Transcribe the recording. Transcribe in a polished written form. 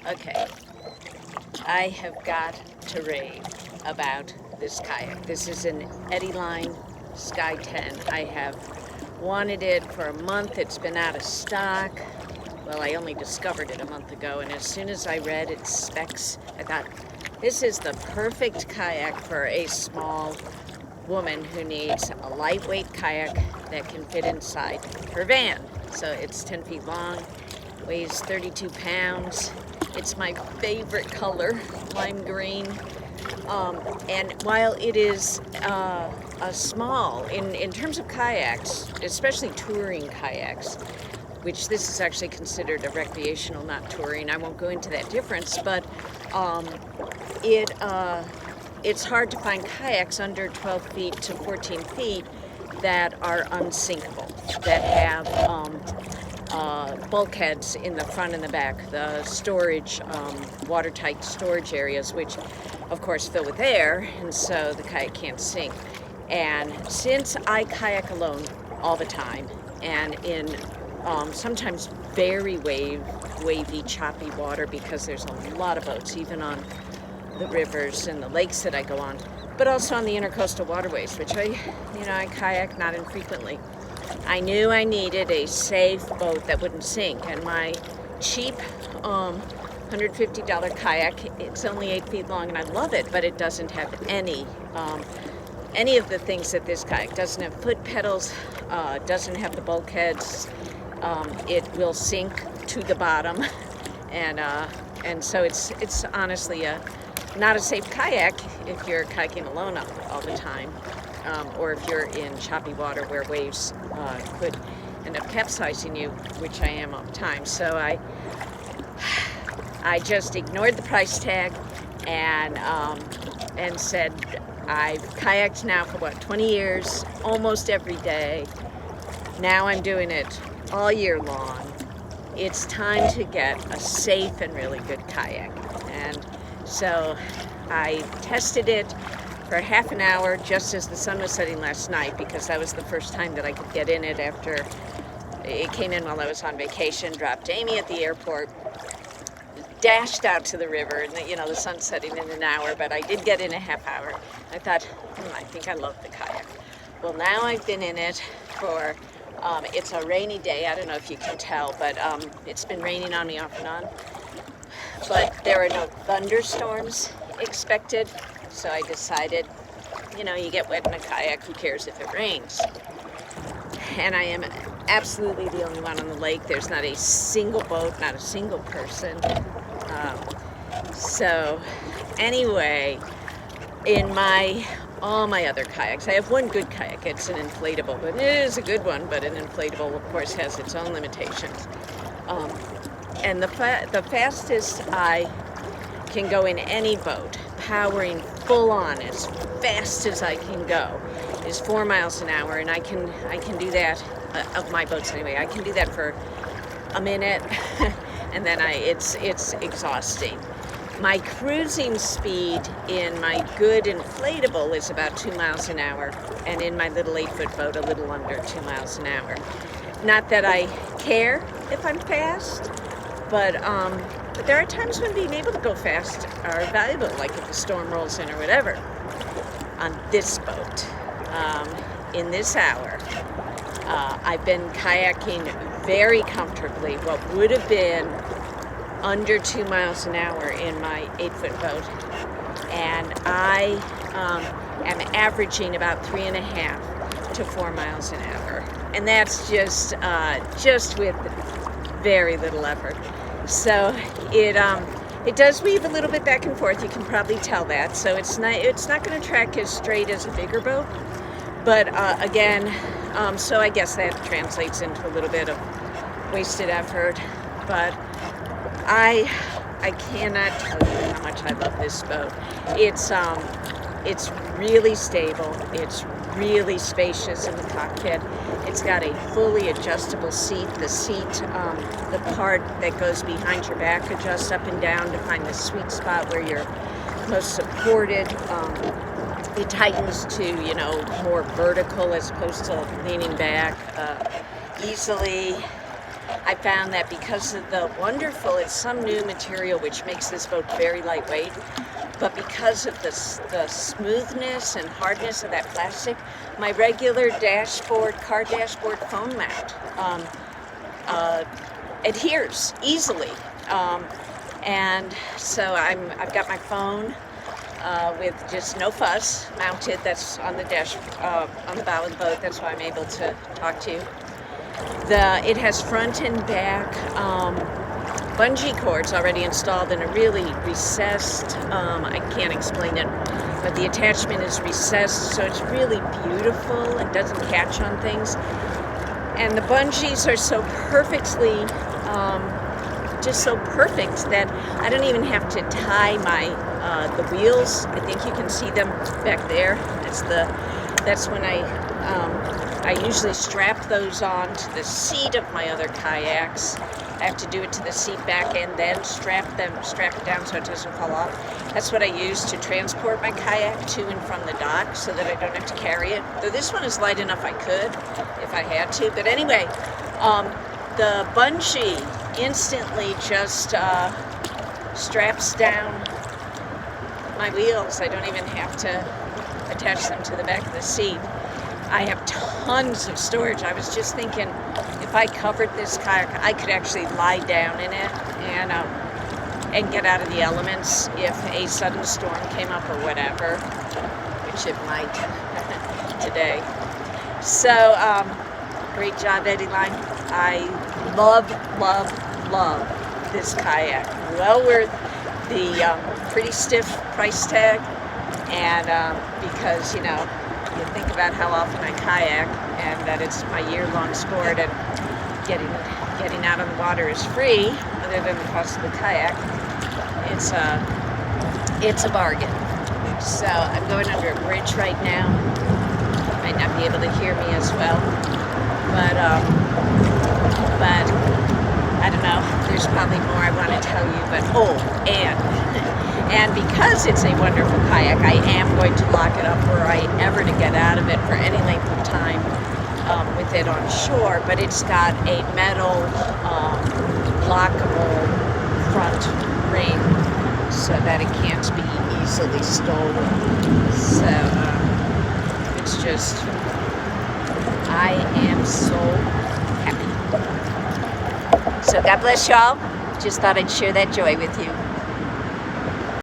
Okay, I have got to rave about this kayak. This is an eddyline Sky 10. I have wanted it for a month. It's been out of stock. Well, I only discovered it a month ago, and as soon as I read its specs, I thought, this is the perfect kayak for a small woman who needs a lightweight kayak that can fit inside her van. So it's 10 feet long, weighs 32 pounds. It's my favorite color, lime green. And while it is a small, in terms of kayaks, especially touring kayaks, which this is actually considered a recreational, not touring. I won't go into that difference, but it's hard to find kayaks under 12 feet to 14 feet that are unsinkable, that have bulkheads in the front and the back, the storage, watertight storage areas, which of course fill with air, and so the kayak can't sink. And since I kayak alone all the time, and in sometimes very wavy, choppy water, because there's a lot of boats, even on the rivers and the lakes that I go on, but also on the intercoastal waterways, which I kayak not infrequently. I knew I needed a safe boat that wouldn't sink, and my cheap $150 kayak, it's only 8 feet long, and I love it, but it doesn't have any of the things that this kayak doesn't have. Foot pedals, doesn't have the bulkheads. It will sink to the bottom, and so it's honestly not a safe kayak if you're kayaking alone all the time, or if you're in choppy water where waves could end up capsizing you, which I am all the time. So I just ignored the price tag and said, I've kayaked now for 20 years, almost every day. Now I'm doing it all year long. It's time to get a safe and really good kayak. And so I tested it for half an hour just as the sun was setting last night, because that was the first time that I could get in it after it came in while I was on vacation, dropped Amy at the airport, dashed out to the river, and the sun's setting in an hour, but I did get in a half hour. I thought, I think I love the kayak. Well, now I've been in it for, it's a rainy day. I don't know if you can tell, but it's been raining on me off and on. But there are no thunderstorms expected, so I decided, you get wet in a kayak, who cares if it rains? And I am absolutely the only one on the lake. There's not a single boat, not a single person. So anyway, in all my other kayaks, I have one good kayak. It's an inflatable, but it is a good one, but an inflatable, of course, has its own limitations. And the fastest I can go in any boat, powering full on as fast as I can go, is 4 miles an hour, and I can do that of my boats anyway. I can do that for a minute, and then it's exhausting. My cruising speed in my good inflatable is about 2 miles an hour, and in my little 8-foot boat, a little under 2 miles an hour. Not that I care if I'm fast, but there are times when being able to go fast are valuable, like if a storm rolls in or whatever. On this boat, in this hour, I've been kayaking very comfortably, what would have been under 2 miles an hour in my 8-foot boat, and I am averaging about 3.5 to 4 miles an hour, and that's just with very little effort. So it does weave a little bit back and forth. You can probably tell that. So it's not going to track as straight as a bigger boat, but again, so I guess that translates into a little bit of wasted effort. But I cannot tell you how much I love this boat. It's really stable. It's really spacious in the cockpit. It's got a fully adjustable seat. The seat, the part that goes behind your back, adjusts up and down to find the sweet spot where you're most supported. It tightens to, more vertical as opposed to leaning back easily. I found that because of the wonderful, it's some new material which makes this boat very lightweight, but because of the smoothness and hardness of that plastic, my regular car dashboard phone mount adheres easily. And so I've got my phone with just no fuss mounted. That's on the on the bow of the boat. That's why I'm able to talk to you. It has front and back bungee cords already installed in a really recessed, I can't explain it, but the attachment is recessed, so it's really beautiful and doesn't catch on things. And the bungees are so perfectly, just so perfect that I don't even have to tie the wheels. I think you can see them back there. That's when I usually strap those on to the seat of my other kayaks. I have to do it to the seat back and then strap it down so it doesn't fall off. That's what I use to transport my kayak to and from the dock so that I don't have to carry it. Though this one is light enough I could if I had to. But anyway, the bungee instantly just straps down my wheels. I don't even have to attach them to the back of the seat. I have tons of storage. I was just thinking, if I covered this kayak, I could actually lie down in it and get out of the elements if a sudden storm came up or whatever, which it might today. So, great job, Eddyline. I love, love, love this kayak. Well worth the pretty stiff price tag, and because, you think about how often I kayak and that it's my year-long sport, and getting out on the water is free, other than the cost of the kayak. It's a bargain. So I'm going under a bridge right now. You might not be able to hear me as well, but I don't know. There's probably more I want to tell you. But and because it's a wonderful kayak, I am going to lock it up were I ever to get out of it for any length of time with it on shore. But it's got a metal lockable front ring so that it can't be easily stolen. So it's just, I am so happy. So God bless y'all. Just thought I'd share that joy with you.